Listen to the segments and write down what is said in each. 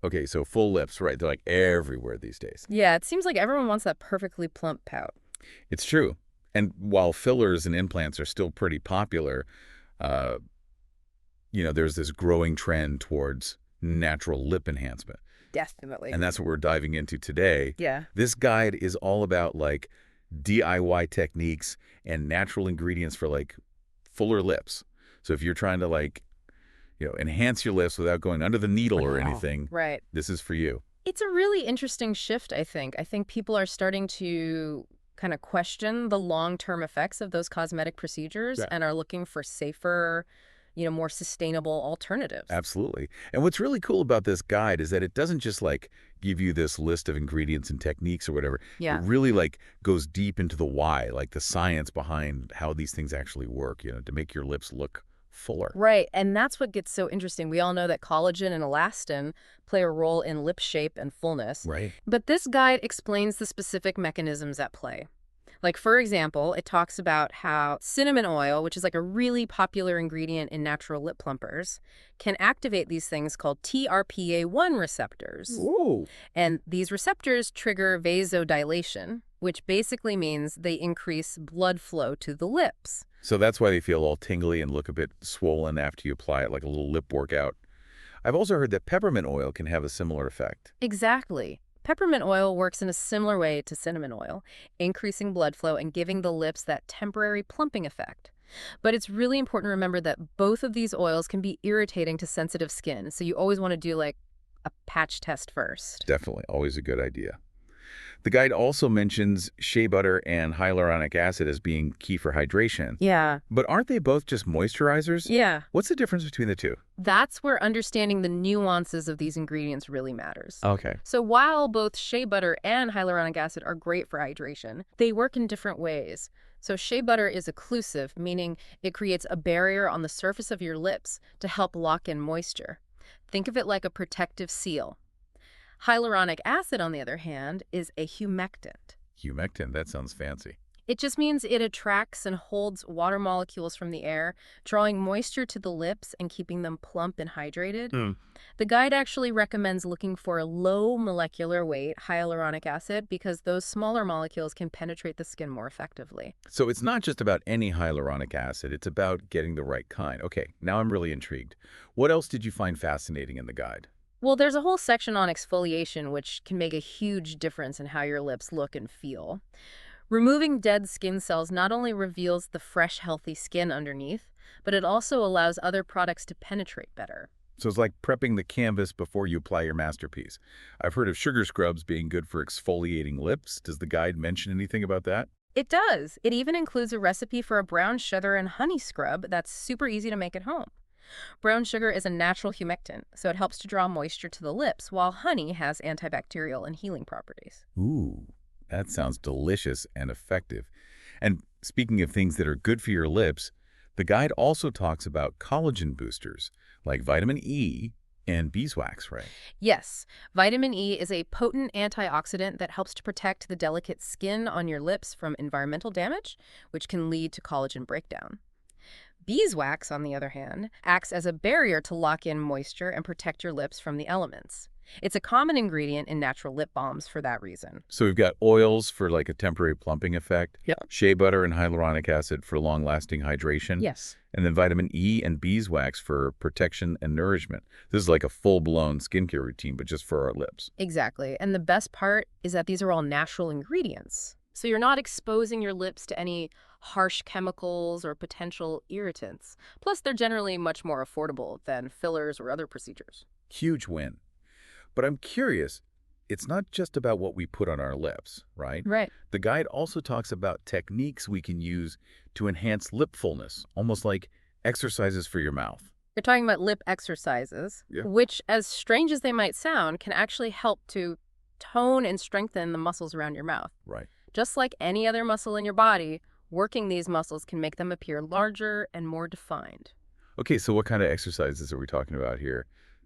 Okay, so full lips, right? They're like everywhere these days. Yeah, it seems like everyone wants that perfectly plump pout. It's true. And while fillers and implants are still pretty popular, uh, there's this growing trend towards natural lip enhancement. Definitely. And that's what we're diving into today. Yeah. This guide is all about like DIY techniques and natural ingredients for like fuller lips. So if you're trying to like, enhance your lips without going under the needle or anything, Right. this is for you. It's a really interesting shift, I think. I think people are starting to kind of question the long-term effects of those cosmetic procedures Yeah. and are looking for safer, more sustainable alternatives. Absolutely. And what's really cool about this guide is that it doesn't just like give you this list of ingredients and techniques or whatever. Yeah. It really like goes deep into the why, like the science behind how these things actually work, to make your lips look fuller. Right, and that's what gets so interesting. We all know that collagen and elastin play a role in lip shape and fullness. Right. But this guide explains the specific mechanisms at play. Like, for example, it talks about how cinnamon oil, which is like a really popular ingredient in natural lip plumpers, can activate these things called TRPA1 receptors. Ooh. And these receptors trigger vasodilation, which basically means they increase blood flow to the lips. So that's why they feel all tingly and look a bit swollen after you apply it, like a little lip workout. I've also heard that peppermint oil can have a similar effect. Exactly. Peppermint oil works in a similar way to cinnamon oil, increasing blood flow and giving the lips that temporary plumping effect. But it's really important to remember that both of these oils can be irritating to sensitive skin, so you always want to do like a patch test first. Definitely, always a good idea. The guide also mentions shea butter and hyaluronic acid as being key for hydration. Yeah. But aren't they both just moisturizers? Yeah. What's the difference between the two? That's where understanding the nuances of these ingredients really matters. Okay. So while both shea butter and hyaluronic acid are great for hydration, they work in different ways. So shea butter is occlusive, meaning it creates a barrier on the surface of your lips to help lock in moisture. Think of it like a protective seal. Hyaluronic acid, on the other hand, is a humectant. Humectant, that sounds fancy. It just means it attracts and holds water molecules from the air, drawing moisture to the lips and keeping them plump and hydrated. The guide actually recommends looking for a low molecular weight hyaluronic acid because those smaller molecules can penetrate the skin more effectively. So it's not just about any hyaluronic acid, it's about getting the right kind. Okay, now I'm really intrigued. What else did you find fascinating in the guide? Well, there's a whole section on exfoliation, which can make a huge difference in how your lips look and feel. Removing dead skin cells not only reveals the fresh, healthy skin underneath, but it also allows other products to penetrate better. So it's like prepping the canvas before you apply your masterpiece. I've heard of sugar scrubs being good for exfoliating lips. Does the guide mention anything about that? It does. It even includes a recipe for a brown sugar and honey scrub that's super easy to make at home. Brown sugar is a natural humectant, so it helps to draw moisture to the lips, while honey has antibacterial and healing properties. Ooh, that sounds delicious and effective. And speaking of things that are good for your lips, the guide also talks about collagen boosters like vitamin E and beeswax, right? Yes, vitamin E is a potent antioxidant that helps to protect the delicate skin on your lips from environmental damage, which can lead to collagen breakdown. Beeswax, on the other hand, acts as a barrier to lock in moisture and protect your lips from the elements. It's a common ingredient in natural lip balms for that reason. So we've got oils for like a temporary plumping effect, Yep. shea butter and hyaluronic acid for long-lasting hydration, Yes. and then vitamin E and beeswax for protection and nourishment. This is like a full-blown skincare routine, but just for our lips. Exactly. And the best part is that these are all natural ingredients. So you're not exposing your lips to any harsh chemicals or potential irritants. Plus, they're generally much more affordable than fillers or other procedures. Huge win. But I'm curious, it's not just about what we put on our lips, right? Right. The guide also talks about techniques we can use to enhance lip fullness, almost like exercises for your mouth. You're talking about lip exercises, Yeah. which, as strange as they might sound, can actually help to tone and strengthen the muscles around your mouth. Right. Just like any other muscle in your body, working these muscles can make them appear larger and more defined. Okay, so what kind of exercises are we talking about here?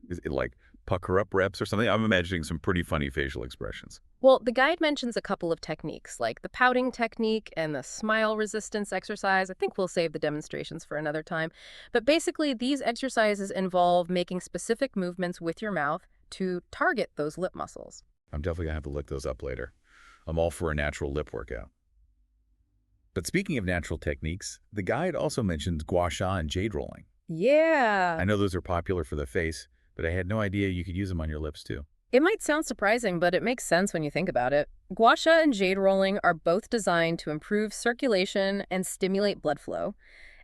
Is it like pucker up reps or something? I'm imagining some pretty funny facial expressions. Well, the guide mentions a couple of techniques, like the pouting technique and the smile resistance exercise. I think we'll save the demonstrations for another time. But basically, these exercises involve making specific movements with your mouth to target those lip muscles. I'm definitely going to have to look those up later. I'm all for a natural lip workout. But speaking of natural techniques, the guide also mentions gua sha and jade rolling. Yeah. I know those are popular for the face, but I had no idea you could use them on your lips too. It might sound surprising, but it makes sense when you think about it. Gua sha and jade rolling are both designed to improve circulation and stimulate blood flow.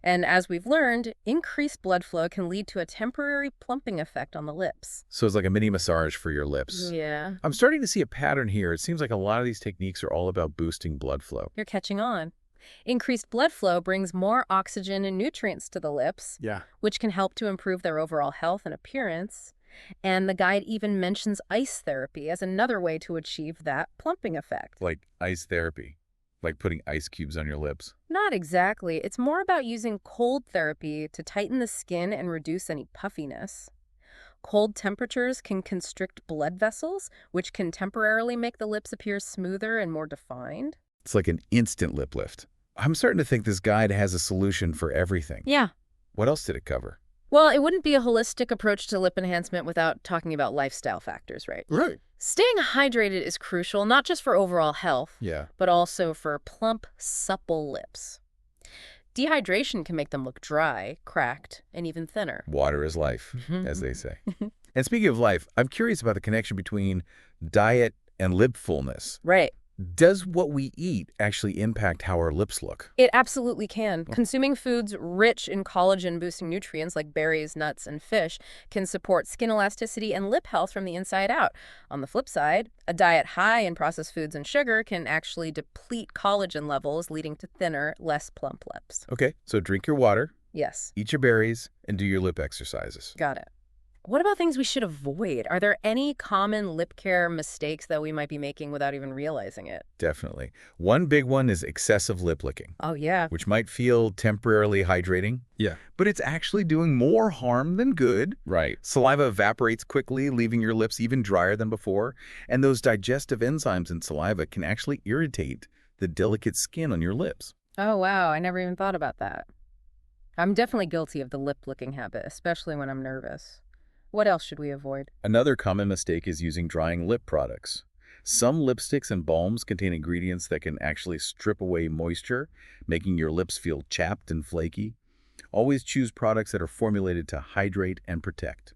And as we've learned, increased blood flow can lead to a temporary plumping effect on the lips. So it's like a mini massage for your lips. Yeah. I'm starting to see a pattern here. It seems like a lot of these techniques are all about boosting blood flow. You're catching on. Increased blood flow brings more oxygen and nutrients to the lips, Yeah. which can help to improve their overall health and appearance. And the guide even mentions ice therapy as another way to achieve that plumping effect. Like ice therapy, like putting ice cubes on your lips. Not exactly. It's more about using cold therapy to tighten the skin and reduce any puffiness. Cold temperatures can constrict blood vessels, which can temporarily make the lips appear smoother and more defined. It's like an instant lip lift. I'm starting to think this guide has a solution for everything. Yeah. What else did it cover? Well, it wouldn't be a holistic approach to lip enhancement without talking about lifestyle factors, right? Right. Staying hydrated is crucial, not just for overall health, Yeah. but also for plump, supple lips. Dehydration can make them look dry, cracked, and even thinner. Water is life, as they say. And speaking of life, I'm curious about the connection between diet and lip fullness. Right. Does what we eat actually impact how our lips look? It absolutely can. Consuming foods rich in collagen-boosting nutrients like berries, nuts, and fish can support skin elasticity and lip health from the inside out. On the flip side, a diet high in processed foods and sugar can actually deplete collagen levels, leading to thinner, less plump lips. Okay, so drink your water, Yes, eat your berries, and do your lip exercises. got it. What about things we should avoid? Are there any common lip care mistakes that we might be making without even realizing it? Definitely. One big one is excessive lip licking, Oh, yeah. which might feel temporarily hydrating. Yeah. But it's actually doing more harm than good. Right. Saliva evaporates quickly, leaving your lips even drier than before. And those digestive enzymes in saliva can actually irritate the delicate skin on your lips. Oh, wow. I never even thought about that. I'm definitely guilty of the lip licking habit, especially when I'm nervous. What else should we avoid? Another common mistake is using drying lip products. Some lipsticks and balms contain ingredients that can actually strip away moisture, making your lips feel chapped and flaky. Always choose products that are formulated to hydrate and protect.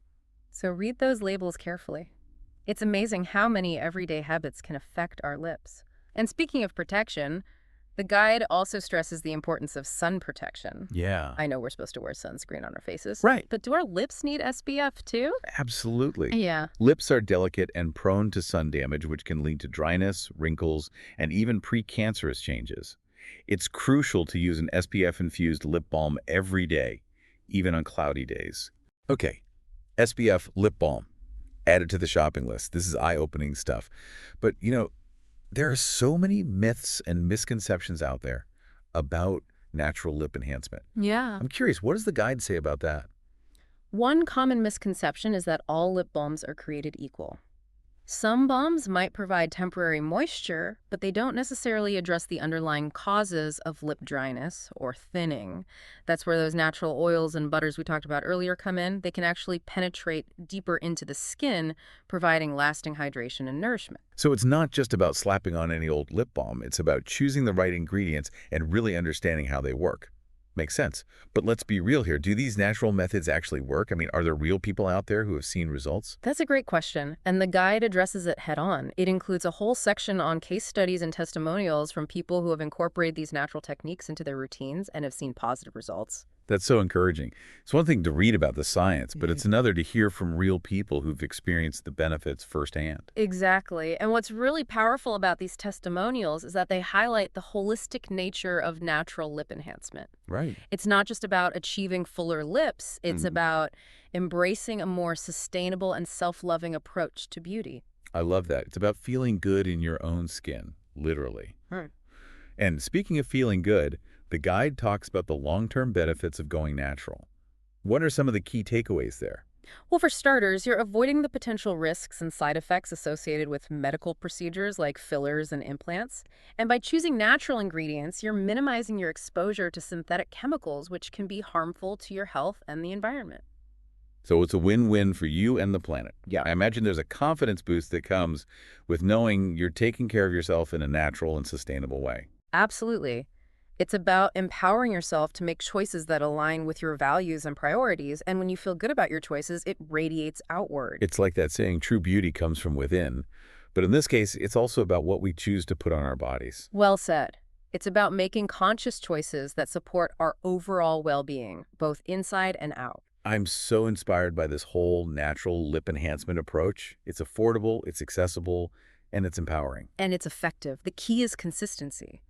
So read those labels carefully. It's amazing how many everyday habits can affect our lips. And speaking of protection, the guide also stresses the importance of sun protection. Yeah. I know we're supposed to wear sunscreen on our faces. Right. But do our lips need SPF too? Absolutely. Yeah. Lips are delicate and prone to sun damage, which can lead to dryness, wrinkles, and even precancerous changes. It's crucial to use an SPF-infused lip balm every day, even on cloudy days. Okay, SPF lip balm. Add it to the shopping list. This is eye-opening stuff. But, there are so many myths and misconceptions out there about natural lip enhancement. Yeah. I'm curious, what does the guide say about that? One common misconception is that all lip balms are created equal. Some balms might provide temporary moisture, but they don't necessarily address the underlying causes of lip dryness or thinning. That's where those natural oils and butters we talked about earlier come in. They can actually penetrate deeper into the skin, providing lasting hydration and nourishment. So it's not just about slapping on any old lip balm. It's about choosing the right ingredients and really understanding how they work. Makes sense. But let's be real here. Do these natural methods actually work? I mean, are there real people out there who have seen results? That's a great question, and the guide addresses it head on. It includes a whole section on case studies and testimonials from people who have incorporated these natural techniques into their routines and have seen positive results. That's so encouraging. It's one thing to read about the science, but it's another to hear from real people who've experienced the benefits firsthand. Exactly. And what's really powerful about these testimonials is that they highlight the holistic nature of natural lip enhancement. Right. It's not just about achieving fuller lips, it's about embracing a more sustainable and self-loving approach to beauty. I love that. It's about feeling good in your own skin, literally. And speaking of feeling good, the guide talks about the long-term benefits of going natural. What are some of the key takeaways there? Well, for starters, you're avoiding the potential risks and side effects associated with medical procedures like fillers and implants. And by choosing natural ingredients, you're minimizing your exposure to synthetic chemicals, which can be harmful to your health and the environment. So it's a win-win for you and the planet. Yeah. I imagine there's a confidence boost that comes with knowing you're taking care of yourself in a natural and sustainable way. Absolutely. It's about empowering yourself to make choices that align with your values and priorities, and when you feel good about your choices, it radiates outward. It's like that saying, true beauty comes from within. But in this case, it's also about what we choose to put on our bodies. Well said. It's about making conscious choices that support our overall well-being, both inside and out. I'm so inspired by this whole natural lip enhancement approach. It's affordable, it's accessible, and it's empowering. And it's effective. The key is consistency.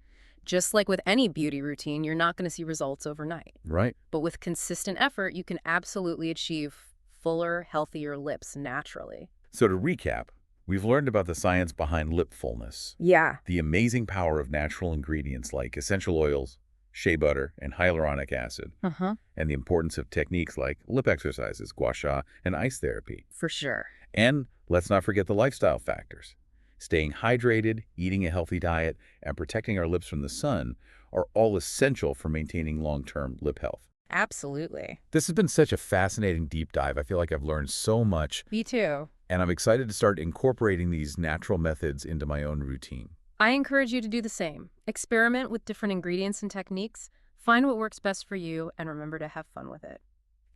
Just like with any beauty routine, you're not going to see results overnight. Right? But with consistent effort, you can absolutely achieve fuller, healthier lips naturally. So to recap, we've learned about the science behind lip fullness, Yeah. the amazing power of natural ingredients like essential oils, shea butter, and hyaluronic acid, Uh-huh. and the importance of techniques like lip exercises, gua sha, and ice therapy. For sure. And let's not forget the lifestyle factors. Staying hydrated, eating a healthy diet, and protecting our lips from the sun are all essential for maintaining long-term lip health. Absolutely. This has been such a fascinating deep dive. I feel like I've learned so much, Me too. and I'm excited to start incorporating these natural methods into my own routine. I encourage you to do the same. Experiment with different ingredients and techniques, find what works best for you, and remember to have fun with it.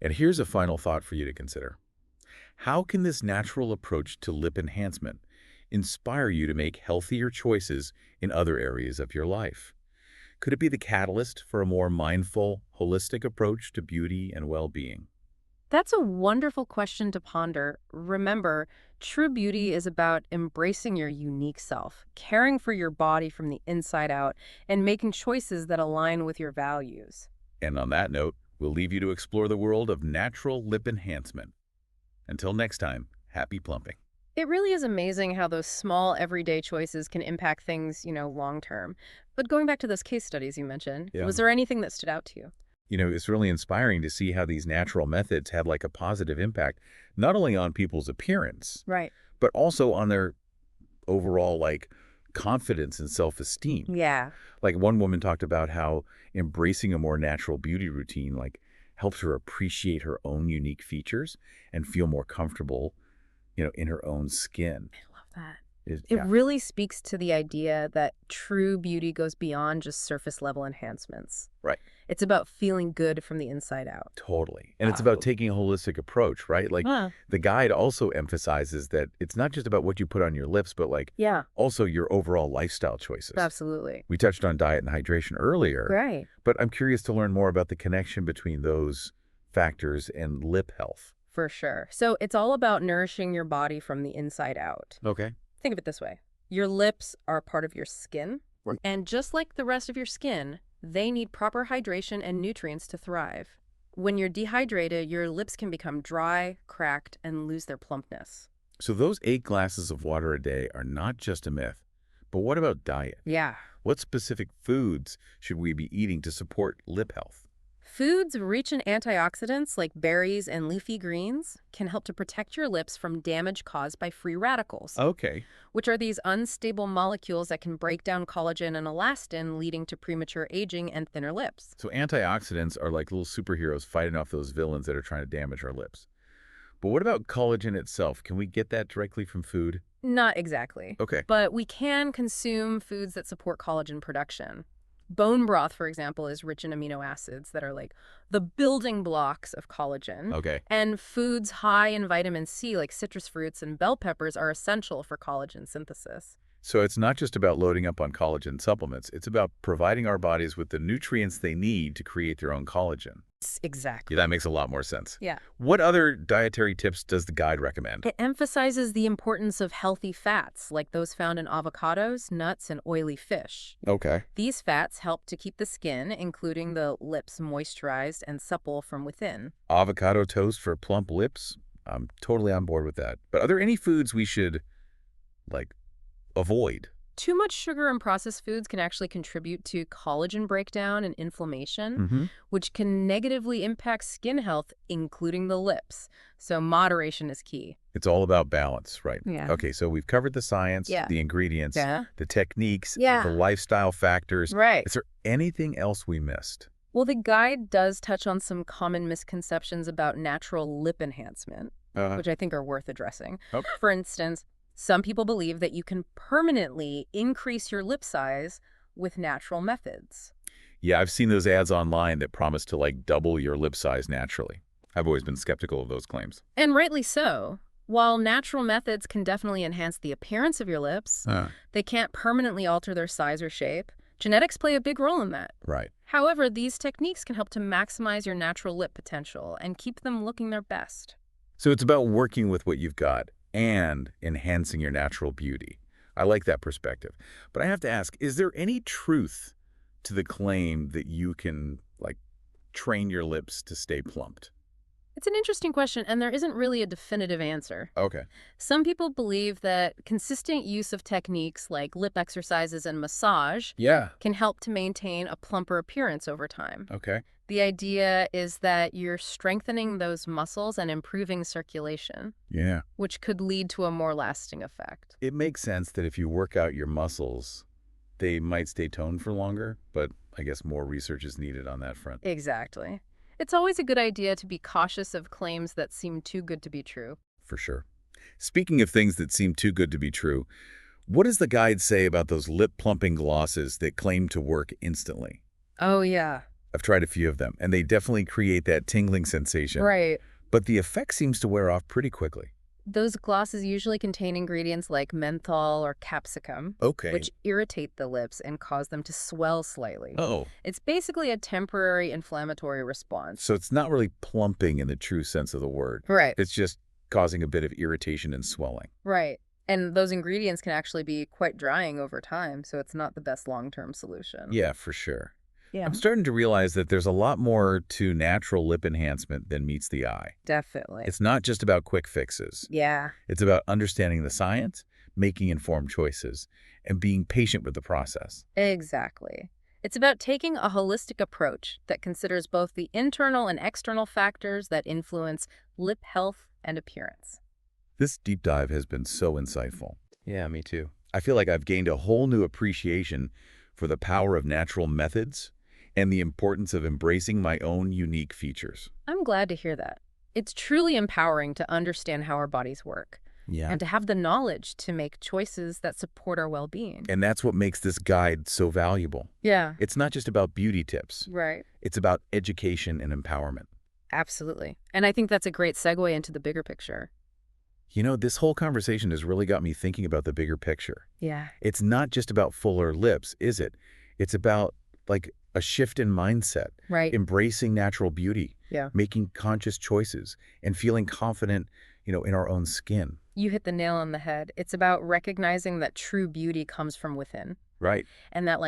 And here's a final thought for you to consider. How can this natural approach to lip enhancement inspire you to make healthier choices in other areas of your life? Could it be the catalyst for a more mindful, holistic approach to beauty and well-being? That's a wonderful question to ponder. Remember, true beauty is about embracing your unique self, caring for your body from the inside out, and making choices that align with your values. And on that note, we'll leave you to explore the world of natural lip enhancement. Until next time, happy plumping. It really is amazing how those small everyday choices can impact things, long term. But going back to those case studies you mentioned, Yeah. was there anything that stood out to you? It's really inspiring to see how these natural methods have like a positive impact, not only on people's appearance, Right. but also on their overall confidence and self-esteem. Yeah. Like one woman talked about how embracing a more natural beauty routine helps her appreciate her own unique features and feel more comfortable, in her own skin. I love that. It- It yeah, really speaks to the idea that true beauty goes beyond just surface level enhancements. right. It's about feeling good from the inside out. Totally. And it's Wow. about taking a holistic approach, right? Huh. The guide also emphasizes that it's not just about what you put on your lips, but Yeah, also your overall lifestyle choices. absolutely. We touched on diet and hydration earlier, Right. but I'm curious to learn more about the connection between those factors and lip health. For sure. So it's all about nourishing your body from the inside out. Okay. Think of it this way. Your lips are part of your skin. Right. And just like the rest of your skin, they need proper hydration and nutrients to thrive. When you're dehydrated, your lips can become dry, cracked, and lose their plumpness. So those 8 glasses of water a day are not just a myth. But what about diet? Yeah. What specific foods should we be eating to support lip health? Foods rich in antioxidants like berries and leafy greens can help to protect your lips from damage caused by free radicals, Okay. which are these unstable molecules that can break down collagen and elastin, leading to premature aging and thinner lips. So antioxidants are like little superheroes fighting off those villains that are trying to damage our lips. But what about collagen itself? Can we get that directly from food? Not exactly. Okay. But we can consume foods that support collagen production. Bone broth, for example, is rich in amino acids that are like the building blocks of collagen. Okay. And foods high in vitamin C, like citrus fruits and bell peppers, are essential for collagen synthesis. So it's not just about loading up on collagen supplements. It's about providing our bodies with the nutrients they need to create their own collagen. Exactly. Yeah, that makes a lot more sense. Yeah. What other dietary tips does the guide recommend? It emphasizes the importance of healthy fats, like those found in avocados, nuts, and oily fish. Okay. These fats help to keep the skin, including the lips, moisturized and supple from within. Avocado toast for plump lips? I'm totally on board with that. But are there any foods we should, avoid? Too much sugar and processed foods can actually contribute to collagen breakdown and inflammation, which can negatively impact skin health, including the lips. So moderation is key. It's all about balance, right? Yeah. Okay, so we've covered the science, Yeah. the ingredients, Yeah. the techniques, Yeah. the lifestyle factors. Right. Is there anything else we missed? Well, the guide does touch on some common misconceptions about natural lip enhancement, Uh, which I think are worth addressing. oh, For instance, some people believe that you can permanently increase your lip size with natural methods. yeah, I've seen those ads online that promise to like double your lip size naturally. I've always been skeptical of those claims. And rightly so. While natural methods can definitely enhance the appearance of your lips, Uh, they can't permanently alter their size or shape. Genetics play a big role in that. right. However, these techniques can help to maximize your natural lip potential and keep them looking their best. So it's about working with what you've got and enhancing your natural beauty. I like that perspective. But I have to ask, is there any truth to the claim that you can, like, train your lips to stay plumped? It's an interesting question, and there isn't really a definitive answer. Okay. Some people believe that consistent use of techniques like lip exercises and massage Yeah. can help to maintain a plumper appearance over time. Okay. The idea is that you're strengthening those muscles and improving circulation, Yeah. which could lead to a more lasting effect. It makes sense that if you work out your muscles, they might stay toned for longer, but I guess more research is needed on that front. Exactly. It's always a good idea to be cautious of claims that seem too good to be true. For sure. Speaking of things that seem too good to be true, what does the guide say about those lip plumping glosses that claim to work instantly? Oh, yeah. I've tried a few of them, and they definitely create that tingling sensation. Right. But the effect seems to wear off pretty quickly. Those glosses usually contain ingredients like menthol or capsicum, Okay. which irritate the lips and cause them to swell slightly. Oh, It's basically a temporary inflammatory response. so it's not really plumping in the true sense of the word. Right. It's just causing a bit of irritation and swelling. Right. And those ingredients can actually be quite drying over time, so it's not the best long-term solution. Yeah, for sure. Yeah, I'm starting to realize that there's a lot more to natural lip enhancement than meets the eye. definitely. It's not just about quick fixes. Yeah. It's about understanding the science, making informed choices, and being patient with the process. Exactly. It's about taking a holistic approach that considers both the internal and external factors that influence lip health and appearance. This deep dive has been so insightful. Yeah, me too. I feel like I've gained a whole new appreciation for the power of natural methods and the importance of embracing my own unique features. I'm glad to hear that. It's truly empowering to understand how our bodies work Yeah. and to have the knowledge to make choices that support our well-being. And that's what makes this guide so valuable. Yeah, It's not just about beauty tips. right. It's about education and empowerment. Absolutely. And I think that's a great segue into the bigger picture. You know, this whole conversation has really got me thinking about the bigger picture. Yeah. It's not just about fuller lips, is it? It's about, like, a shift in mindset, Right. embracing natural beauty, Yeah. making conscious choices, and feeling confident, in our own skin. You hit the nail on the head. It's about recognizing that true beauty comes from within Right. and that,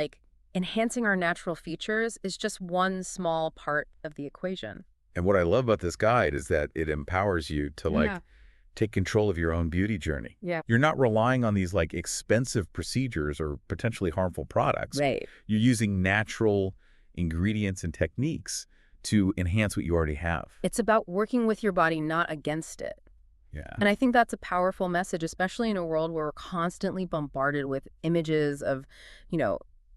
enhancing our natural features is just one small part of the equation. And what I love about this guide is that it empowers you to, Yeah. take control of your own beauty journey. Yeah. You're not relying on these, expensive procedures or potentially harmful products. Right. You're using natural ingredients and techniques to enhance what you already have. It's about working with your body, not against it. Yeah. And I think that's a powerful message, especially in a world where we're constantly bombarded with images of,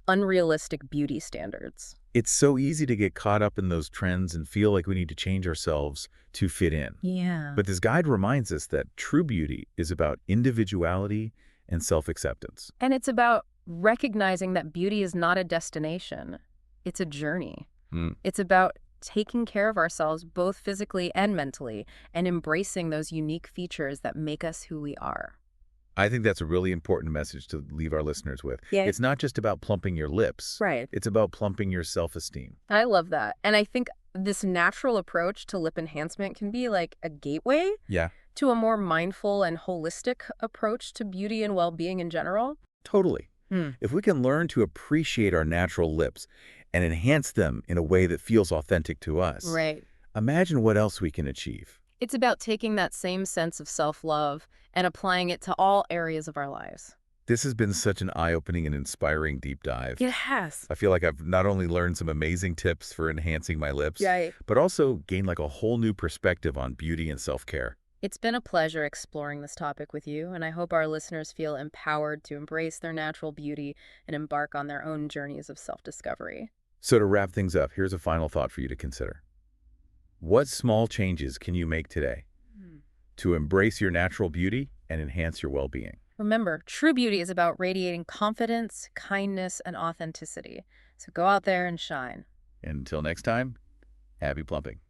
unrealistic beauty standards. It's so easy to get caught up in those trends and feel like we need to change ourselves to fit in. Yeah. But this guide reminds us that true beauty is about individuality and self-acceptance. And it's about recognizing that beauty is not a destination. It's a journey. Mm. It's about taking care of ourselves both physically and mentally and embracing those unique features that make us who we are. I think that's a really important message to leave our listeners with. Yeah. It's not just about plumping your lips. Right. It's about plumping your self-esteem. I love that. And I think this natural approach to lip enhancement can be like a gateway Yeah, to a more mindful and holistic approach to beauty and well-being in general. totally. Hmm. If we can learn to appreciate our natural lips and enhance them in a way that feels authentic to us, Right. imagine what else we can achieve. It's about taking that same sense of self-love and applying it to all areas of our lives. This has been such an eye-opening and inspiring deep dive. It has. I feel like I've not only learned some amazing tips for enhancing my lips, Right. but also gained a whole new perspective on beauty and self-care. It's been a pleasure exploring this topic with you, and I hope our listeners feel empowered to embrace their natural beauty and embark on their own journeys of self-discovery. So to wrap things up, here's a final thought for you to consider. What small changes can you make today Hmm. to embrace your natural beauty and enhance your well-being? Remember, true beauty is about radiating confidence, kindness, and authenticity. So go out there and shine. And until next time, happy plumping.